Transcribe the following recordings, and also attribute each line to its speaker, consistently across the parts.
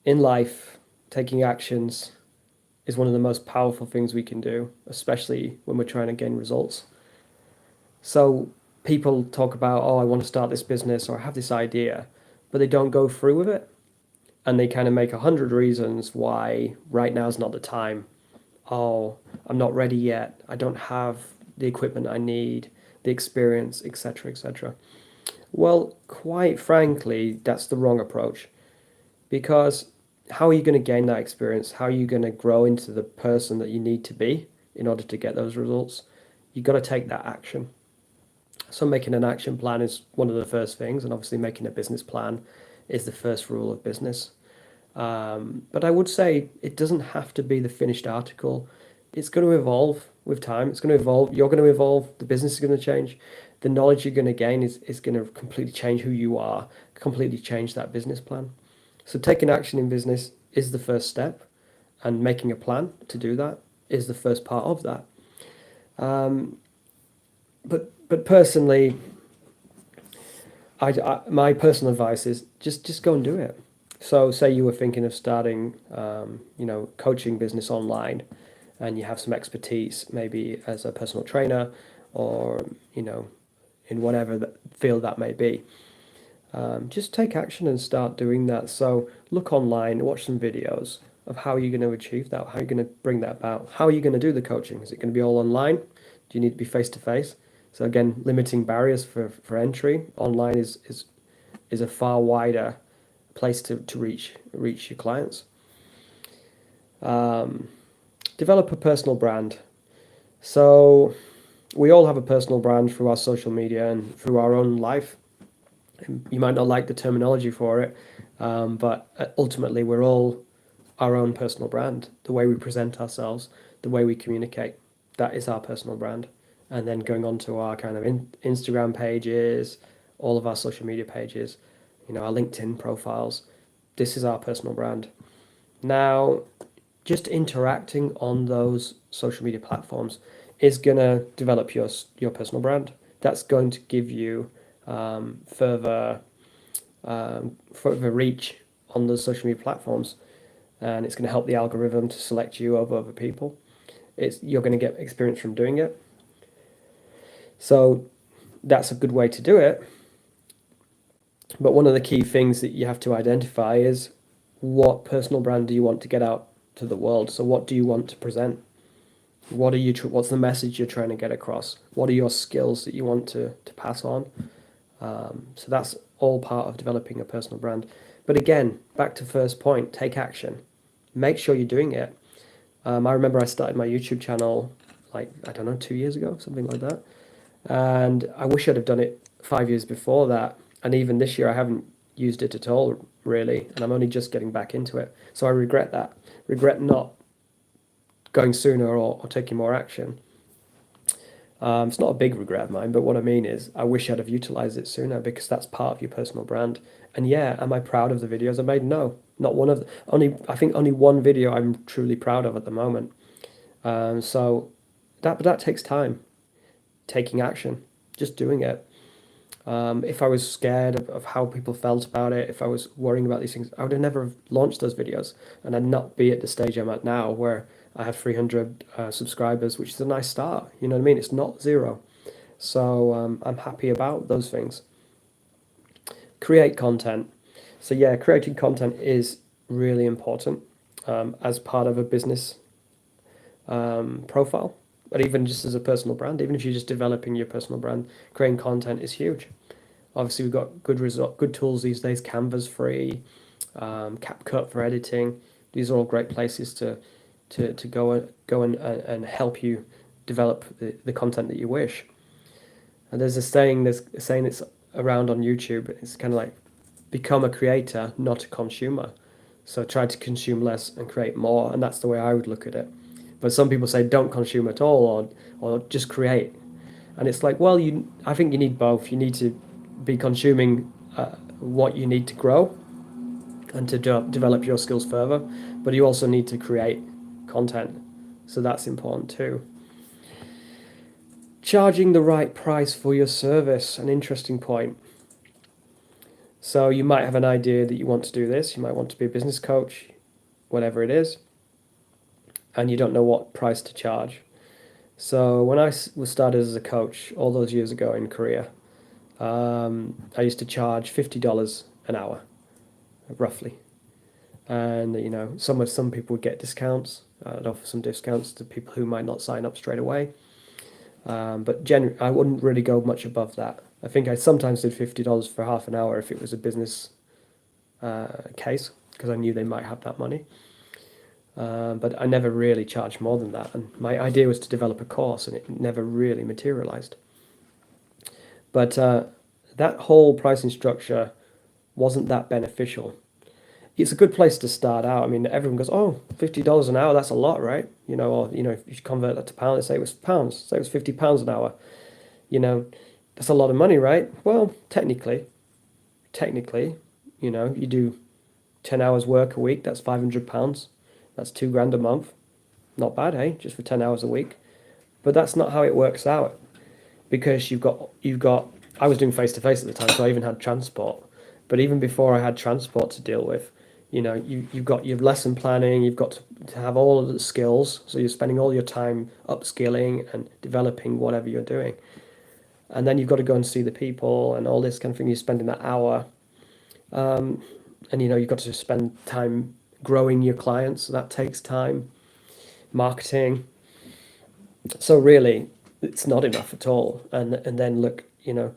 Speaker 1: in life, taking actions is one of the most powerful things we can do, especially when we're trying to gain results. So people talk about, oh, I want to start this business or I have this idea, but they don't go through with it. And they kind of make 100 reasons why right now is not the time. Oh, I'm not ready yet. I don't have the equipment I need, the experience, etc., etc. Well, quite frankly, that's the wrong approach because how are you going to gain that experience? How are you going to grow into the person that you need to be in order to get those results? You've got to take that action. So, making an action plan is one of the first things, and obviously, making a business plan is the first rule of business. But I would say it doesn't have to be the finished article. It's going to evolve with time. It's going to evolve. You're going to evolve. The business is going to change. The knowledge you're going to gain is going to completely change who you are, completely change that business plan. So taking action in business is the first step, and making a plan to do that is the first part of that. Um, but personally, my personal advice is just go and do it. So say you were thinking of starting, coaching business online, and you have some expertise, maybe as a personal trainer, or in whatever field that may be. Just take action and start doing that. So look online, watch some videos of how you're going to achieve that, how you're going to bring that about, how are you going to do the coaching? Is it going to be all online? Do you need to be face to face? So again, limiting barriers for entry. Online is a far wider place to reach your clients. Um, Develop a personal brand. So we all have a personal brand through our social media and through our own life. You might not like the terminology for it, but ultimately we're all our own personal brand. The way we present ourselves, the way we communicate, that is our personal brand. And then going on to our kind of Instagram pages, all of our social media pages, our LinkedIn profiles, this is our personal brand. Now, just interacting on those social media platforms is going to develop your personal brand. That's going to give you further reach on those social media platforms, and it's going to help the algorithm to select you over other people. You're going to get experience from doing it. So that's a good way to do it. But one of the key things that you have to identify is what personal brand do you want to get out to the world? So what do you want to present? What's the message you're trying to get across? What are your skills that you want to pass on? So that's all part of developing a personal brand. But again, back to first point, take action. Make sure you're doing it. I remember I started my YouTube channel like, I don't know, 2 years ago, something like that. And I wish I'd have done it 5 years before that. And even this year, I haven't used it at all, really. And I'm only just getting back into it. So I regret that. Regret not going sooner or taking more action. It's not a big regret of mine, but what I mean is I wish I'd have utilized it sooner because that's part of your personal brand. And yeah, am I proud of the videos I made? No, not one of the, only I think only one video I'm truly proud of at the moment. So that takes time, taking action, just doing it. If I was scared of how people felt about it, if I was worrying about these things, I would have never have launched those videos, and I'd not be at the stage I'm at now where I have 300 subscribers, which is a nice start. You know what I mean? It's not zero. So I'm happy about those things. Create content. So yeah, creating content is really important as part of a business profile, but even just as a personal brand, even if you're just developing your personal brand, creating content is huge. Obviously, we've got good tools these days. Canva's free, CapCut for editing. These are all great places to go and help you develop the content that you wish. And there's a saying that's around on YouTube. It's kind of like become a creator, not a consumer. So try to consume less and create more, and that's the way I would look at it. But some people say don't consume at all, or just create. And it's like, well, I think you need both. You need to be consuming what you need to grow and to develop your skills further, but you also need to create content. So that's important too. Charging the right price for your service, an interesting point. So you might have an idea that you want to do this. You might want to be a business coach, whatever it is, and you don't know what price to charge. So when I was started as a coach all those years ago in Korea, I used to charge $50 an hour, roughly. And some people would get discounts. I'd offer some discounts to people who might not sign up straight away. But I wouldn't really go much above that. I think I sometimes did $50 for half an hour if it was a business case, because I knew they might have that money. But I never really charged more than that. And my idea was to develop a course, and it never really materialized. But that whole pricing structure wasn't that beneficial. It's a good place to start out. I mean, everyone goes, "Oh, $50 an hour, that's a lot, right?" Or if you convert that to pounds, say it was pounds, say it was £50 an hour. You know, that's a lot of money, right? Well, technically, you do 10 hours work a week, that's £500. That's 2 grand a month. Not bad, hey, just for 10 hours a week. But that's not how it works out, because you've got. I was doing face to face at the time, so I even had transport. But even before I had transport to deal with, you've got your lesson planning, you've got to have all of the skills. So you're spending all your time upskilling and developing whatever you're doing. And then you've got to go and see the people and all this kind of thing. You're spending that hour. And you've got to spend time growing your clients. So that takes time. Marketing. So really, it's not enough at all. And then look, you're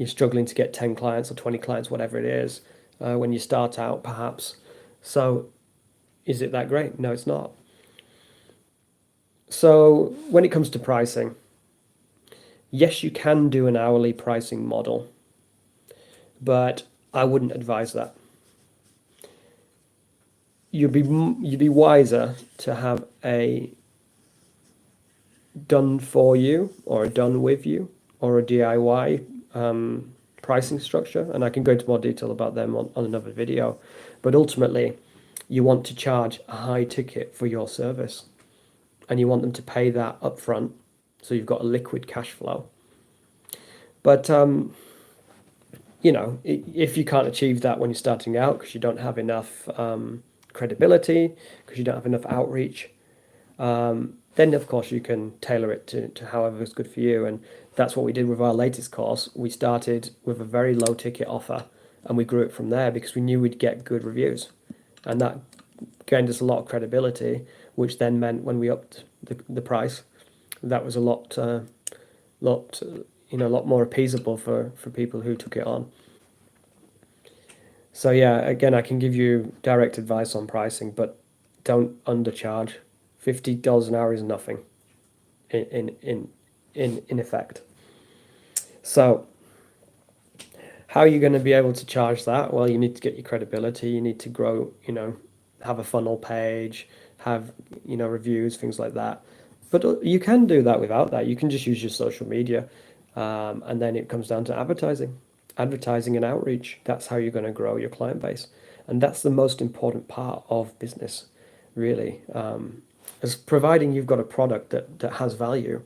Speaker 1: struggling to get 10 clients or 20 clients, whatever it is, when you start out, perhaps. So is it that great? No, it's not. So when it comes to pricing, yes, you can do an hourly pricing model, but I wouldn't advise that. You'd be wiser to have a done for you or a done with you or a DIY pricing structure, and I can go into more detail about them on another video. But ultimately, you want to charge a high ticket for your service, and you want them to pay that upfront, so you've got a liquid cash flow. But if you can't achieve that when you're starting out because you don't have enough credibility, because you don't have enough outreach, then of course you can tailor it to however is good for you. And that's what we did with our latest course. We started with a very low ticket offer, and we grew it from there because we knew we'd get good reviews, and that gained us a lot of credibility, which then meant when we upped the price, that was a lot more appeasable for people who took it on. So yeah, again, I can give you direct advice on pricing, but don't undercharge. $50 an hour is nothing in effect. So how are you going to be able to charge that? Well, you need to get your credibility. You need to grow, have a funnel page, have, reviews, things like that. But you can do that without that. You can just use your social media. And then it comes down to advertising and outreach. That's how you're going to grow your client base. And that's the most important part of business, really. As providing you've got a product that has value,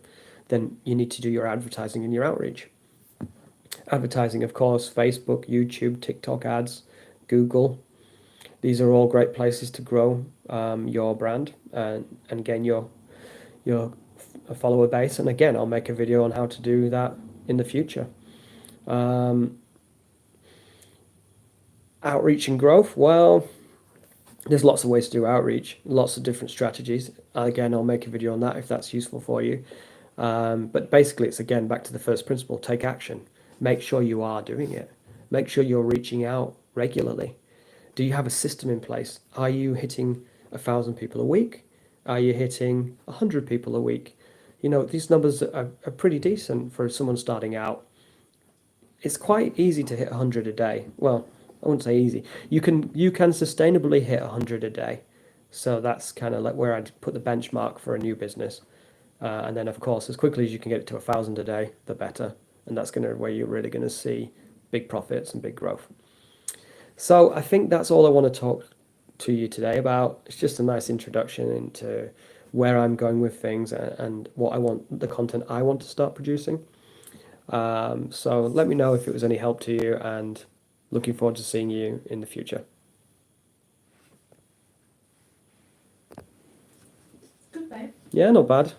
Speaker 1: then you need to do your advertising and your outreach. Advertising, of course, Facebook, YouTube, TikTok ads, Google. These are all great places to grow your brand and gain your follower base. And again, I'll make a video on how to do that in the future. Outreach and growth. Well, there's lots of ways to do outreach, lots of different strategies. Again, I'll make a video on that if that's useful for you. But basically, it's again back to the first principle: take action. Make sure you are doing it. Make sure you're reaching out regularly. Do you have a system in place? Are you hitting 1,000 people a week? Are you hitting 100 people a week? These numbers are pretty decent for someone starting out. It's quite easy to hit 100 a day. Well, I wouldn't say easy. You can sustainably hit 100 a day. So that's kind of like where I'd put the benchmark for a new business. And then, of course, as quickly as you can get it to 1,000 a day, the better. And that's where you're really going to see big profits and big growth. So I think that's all I want to talk to you today about. It's just a nice introduction into where I'm going with things and what I want, the content I want to start producing. So let me know if it was any help to you, and looking forward to seeing you in the future.
Speaker 2: Good, babe.
Speaker 1: Yeah, not bad.